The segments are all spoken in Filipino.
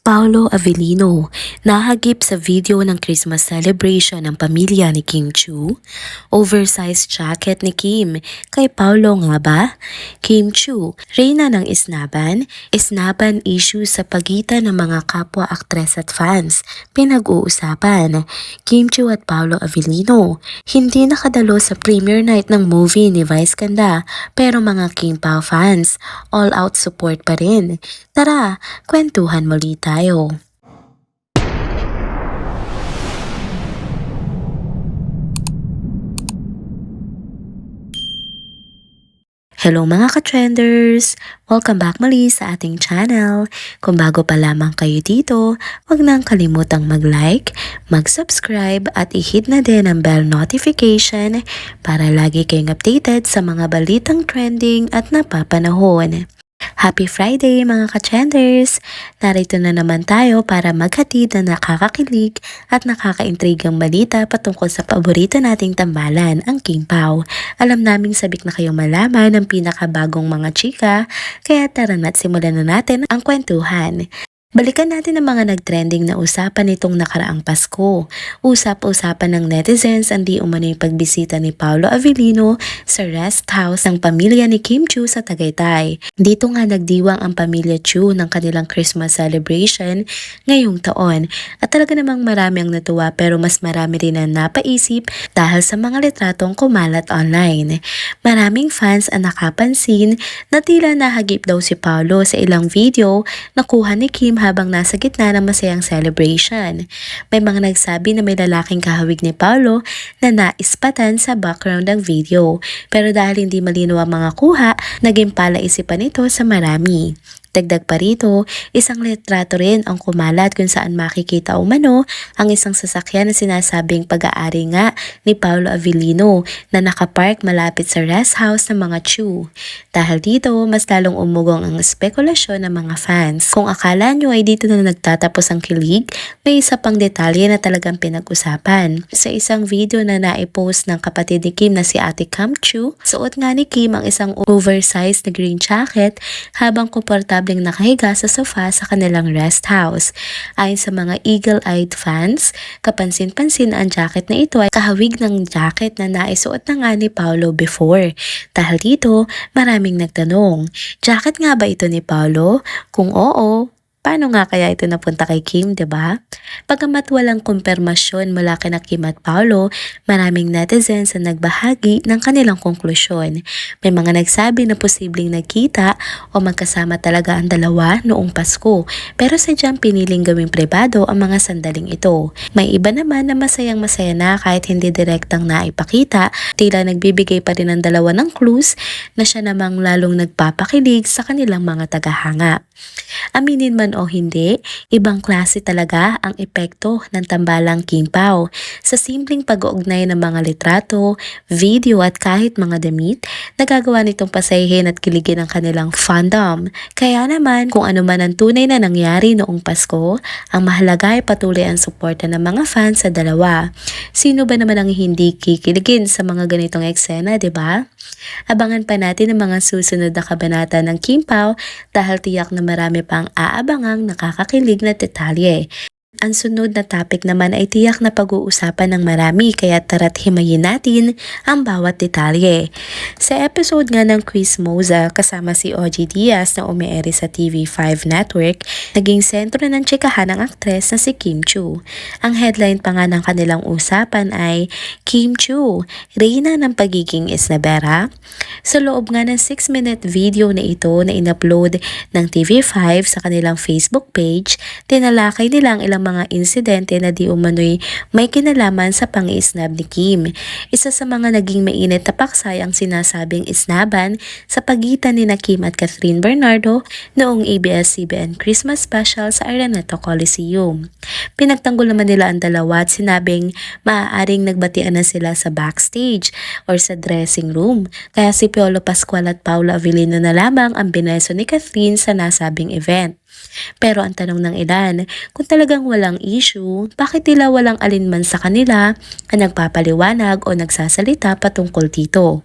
Paolo Avellino, nahagip sa video ng Christmas celebration ng pamilya ni Kim Chiu. Oversized jacket ni Kim, kay Paolo nga ba? Kim Chiu, reyna ng isnaban issues sa pagitan ng mga kapwa aktres at fans, pinag-uusapan. Kim Chiu at Paolo Avellino, hindi nakadalo sa premiere night ng movie ni Vice Ganda, pero mga Kim Pao fans, all out support pa rin. Tara, kwentuhan muli tayo. Hello mga ka-trenders! Welcome back muli sa ating channel. Kung bago pa lamang kayo dito, huwag nang kalimutang mag-like, mag-subscribe at i-hit na din ang bell notification para lagi kayong updated sa mga balitang trending at napapanahon. Happy Friday mga ka-trenders! Narito na naman tayo para maghatid na nakakakilig at nakakaintrigang balita patungkol sa paborito nating tambalan, ang Kim Pao. Alam naming sabik na kayong malaman ng pinakabagong mga chika, kaya tara na't simulan na natin ang kwentuhan. Balikan natin ang mga nagtrending na usapan nitong nakaraang Pasko. Usap-usapan ng netizens ang di umano'y pagbisita ni Paolo Avellino sa rest house ng pamilya ni Kim Chiu sa Tagaytay. Dito nga nagdiwang ang pamilya Chiu ng kanilang Christmas celebration ngayong taon. At talaga namang marami ang natuwa pero mas marami rin ang napaisip dahil sa mga litratong kumalat online. Maraming fans ang nakapansin na tila nahagip daw si Paolo sa ilang video na kuha ni Kim habang nasa gitna ng masayang celebration. May mga nagsabi na may lalaking kahawig ni Paolo na naispatan sa background ng video. Pero dahil hindi malinaw ang mga kuha, naging palaisipan ito sa marami. Dagdag pa rito, isang litrato rin ang kumalat kung saan makikita umano ang isang sasakyan na sinasabing pag-aari nga ni Paolo Avellino na nakapark malapit sa rest house ng mga Chiu. Dahil dito, mas lalong umugong ang spekulasyon ng mga fans. Kung akala nyo ay dito na nagtatapos ang kilig, may isa pang detalye na talagang pinag-usapan. Sa isang video na naipost ng kapatid ni Kim na si Ate Cam Chiu, suot nga ni Kim ang isang oversized na green jacket habang komportable nakahiga sa sofa sa kanilang rest house. Ayon sa mga eagle-eyed fans, kapansin-pansin ang jacket na ito ay kahawig ng jacket na naisuot na nga ni Paolo before. Dahil dito, maraming nagtanong, jacket nga ba ito ni Paolo? Kung oo, paano nga kaya ito napunta kay Kim, diba? Pagamat walang kumpirmasyon mula kina Kim at Paolo, maraming netizens ang nagbahagi ng kanilang konklusyon. May mga nagsabi na posibleng nagkita o magkasama talaga ang dalawa noong Pasko, pero sadyang piniling gawing pribado ang mga sandaling ito. May iba naman na masayang-masaya na kahit hindi direktang naipakita, tila nagbibigay pa rin ang dalawa ng clues na siya namang lalong nagpapakilig sa kanilang mga tagahanga. Aminin man o hindi, ibang klase talaga ang epekto ng tambalang Kim Pao. Sa simpleng pag-uugnay ng mga litrato, video at kahit mga damit, nagagawa nitong pasayahin at kiligin ang kanilang fandom. Kaya naman, kung ano man ang tunay na nangyari noong Pasko, ang mahalaga ay patuloy ang suporta ng mga fans sa dalawa. Sino ba naman ang hindi kikiligin sa mga ganitong eksena, diba? Abangan pa natin ang mga susunod na kabanata ng Kim Pao dahil tiyak na marami pang aabangang nakakakilig na detalye. Ang sunod na topic naman ay tiyak na pag-uusapan ng marami kaya tara't himayin natin ang bawat detalye. Sa episode nga ng Quiz Moza kasama si OG Diaz na umiere sa TV5 Network, naging sentro ng tsikahan ng aktres na si Kim Chiu. Ang headline pa nga ng kanilang usapan ay Kim Chiu, reyna ng pagiging isnabera. Sa loob nga ng 6-minute video na ito na in-upload ng TV5 sa kanilang Facebook page, tinalakay nila ang ilang mga insidente na di umano'y may kinalaman sa pang-isnab ni Kim. Isa sa mga naging mainit na paksay ang sinasabing isnaban sa pagitan ni Kim at Catherine Bernardo noong ABS-CBN Christmas special sa Araneta Coliseum. Pinagtanggol naman nila ang dalawa at sinabing maaaring nagbatian na sila sa backstage or sa dressing room. Kaya si Piolo Pascual at Paolo Avellino na lamang ang bineso ni Catherine sa nasabing event. Pero ang tanong ng ilan, kung talagang walang issue, bakit tila walang alinman sa kanila ang nagpapaliwanag o nagsasalita patungkol dito?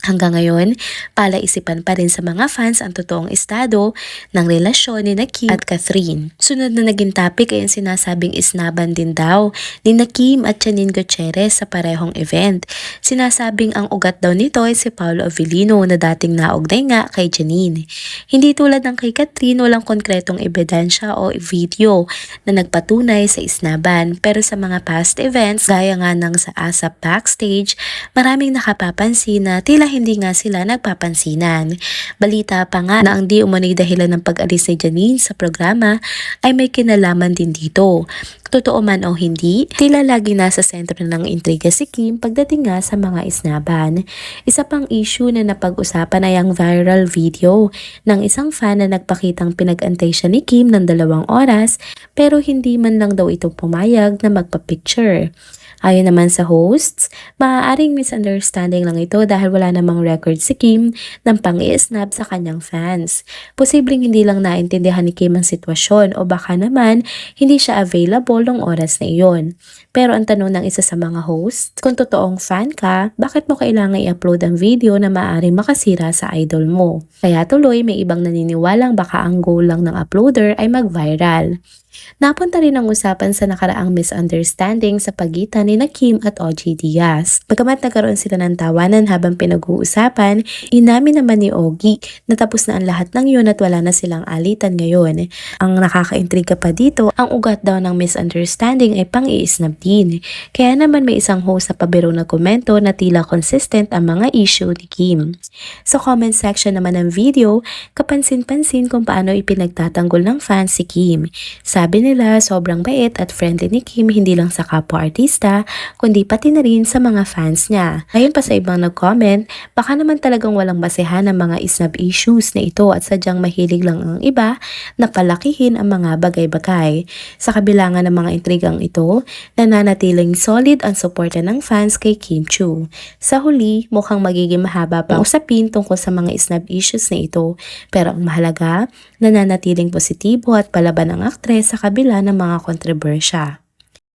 Hanggang ngayon, palaisipan pa rin sa mga fans ang totoong estado ng relasyon ni Kim at Catherine. Sunod na naging topic ay ang sinasabing isnaban din daw ni Kim at Janine Gutierrez sa parehong event. Sinasabing ang ugat daw nito ay si Paolo Avellino na dating naugnay nga kay Janine. Hindi tulad ng kay Catherine, walang konkretong ebidensya o video na nagpatunay sa isnaban, pero sa mga past events gaya nga ng sa ASAP backstage, maraming nakapapansin na tila hindi nga sila nagpapansinan. Balita pa nga na ang di umano'y dahilan ng pag-alis ni Janine sa programa ay may kinalaman din dito. Totoo man o hindi, tila lagi nasa sentro ng intriga si Kim pagdating nga sa mga isnaban. Isa pang issue na napag-usapan ay ang viral video ng isang fan na nagpakitang pinag-antay siya ni Kim ng 2 oras pero hindi man lang daw ito pumayag na magpa-picture. Ayon naman sa hosts, maaaring misunderstanding lang ito dahil wala namang record si Kim ng pang-i-snap sa kanyang fans. Posibleng hindi lang naintindihan ni Kim ang sitwasyon o baka naman hindi siya available ng oras na iyon. Pero ang tanong ng isa sa mga hosts, kung totoong fan ka, bakit mo kailangan i-upload ang video na maaaring makasira sa idol mo? Kaya tuloy may ibang naniniwalang baka ang goal lang ng uploader ay mag-viral. Napunta rin ang usapan sa nakaraang misunderstanding sa pagitan ni Kim at OG Diaz. Bagamat nagkaroon sila ng tawanan habang pinag-uusapan, inamin naman ni Ogie na tapos na ang lahat ng yun at wala na silang alitan ngayon. Ang nakakaintriga pa dito, ang ugat daw ng misunderstanding ay pang-iisnab din. Kaya naman may isang host sa pabiro na komento na tila consistent ang mga issue ni Kim. Sa comment section naman ng video, kapansin-pansin kung paano ipinagtatanggol ng fans si Kim. Sabi nila sobrang bait at friendly ni Kim hindi lang sa kapwa-artista kundi pati na rin sa mga fans niya. Ayon pa sa ibang nag-comment, baka naman talagang walang basehan ang mga isnab issues na ito at sadyang mahilig lang ang iba na palakihin ang mga bagay-bagay. Sa kabila nga ng mga intrigang ito, nananatiling solid ang suporta ng fans kay Kim Chiu. Sa huli, mukhang magiging mahaba pang usapin tungkol sa mga isnab issues na ito, pero ang mahalaga, nananatiling positibo at palaban ang aktres sa kabila ng mga kontrobersya.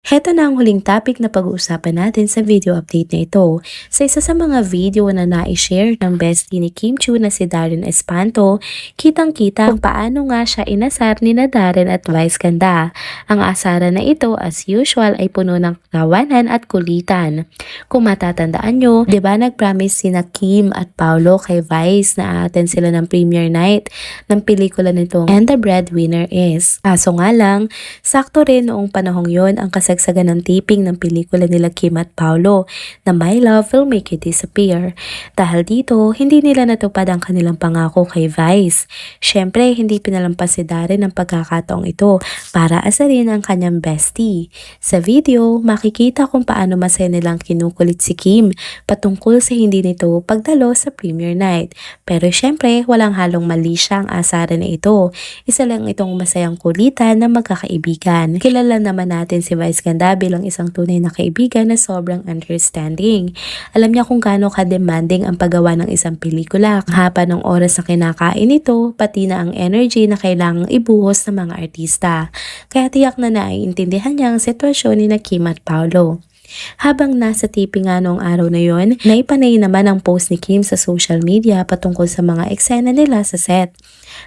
Heto na ang huling topic na pag-uusapan natin sa video update na ito. Sa isa sa mga video na na-share ng bestie ni Kim Chiu na si Darren Espanto, kitang-kita kung paano nga siya inasar ni na Darren at Vice Ganda. Ang asaran na ito as usual ay puno ng kawanan at kulitan. Kung matatandaan nyo, di ba nag-promise sina Kim at Paolo kay Vice na aattend sila ng premiere night ng pelikula nitong And the Breadwinner Is. Kaso nga lang, sakto rin noong panahong yon ang kasagsagan ng taping ng pelikula nila Kim at Paolo na My Love Will Make You Disappear. Dahil dito, hindi nila natupad ang kanilang pangako kay Vice. Syempre, hindi pinalampas si Darren ang pagkakataong ito para asarin ang kanyang bestie. Sa video, makikita kung paano masaya nilang kinukulit si Kim patungkol sa hindi nito pagdalo sa premiere night. Pero syempre, walang halong mali siya ang asaran na ito. Isa lang itong masayang kulitan na magkakaibigan. Kilala naman natin si Vice Ganda bilang isang tunay na kaibigan na sobrang understanding. Alam niya kung gaano ka-demanding ang paggawa ng isang pelikula. Ang haba ng oras na kinakain nito, pati na ang energy na kailangang ibuhos ng mga artista. Kaya tiyak na naiintindihan niya ang sitwasyon ni Kim at Paolo. Habang nasa taping nga noong araw na yon, naipanay naman ang post ni Kim sa social media patungkol sa mga eksena nila sa set.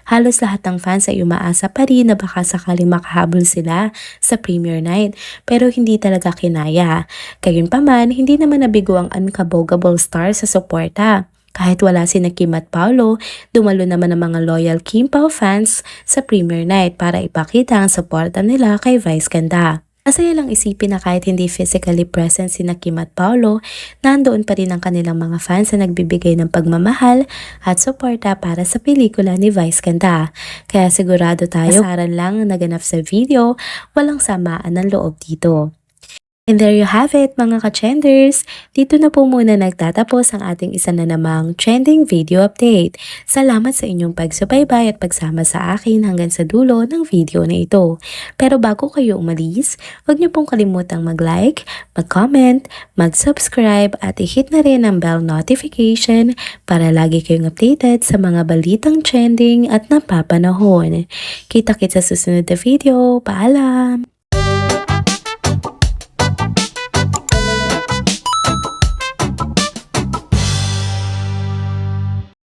Halos lahat ng fans ay umaasa pa rin na baka sakaling makahabol sila sa premiere night pero hindi talaga kinaya. Gayunpaman, hindi naman nabigo ang unkabogable star sa suporta. Kahit wala si Kim at Paolo, dumalo naman ang mga loyal Kim Pao fans sa premiere night para ipakita ang suporta nila kay Vice Ganda. Masaya lang isipin na kahit hindi physically present si Kim at Paolo, nandoon pa rin ang kanilang mga fans na nagbibigay ng pagmamahal at suporta para sa pelikula ni Vice Ganda. Kaya sigurado tayo, asaran lang naganap sa video, walang samaan ng loob dito. And there you have it mga ka-trenders. Dito na po muna nagtatapos ang ating isa na namang trending video update. Salamat sa inyong pagsubaybay at pagsama sa akin hanggang sa dulo ng video na ito. Pero bago kayo umalis, huwag niyo pong kalimutang mag-like, mag-comment, mag-subscribe at i-hit na rin ang bell notification para lagi kayong updated sa mga balitang trending at napapanahon. Kita-kits sa susunod na video. Paalam!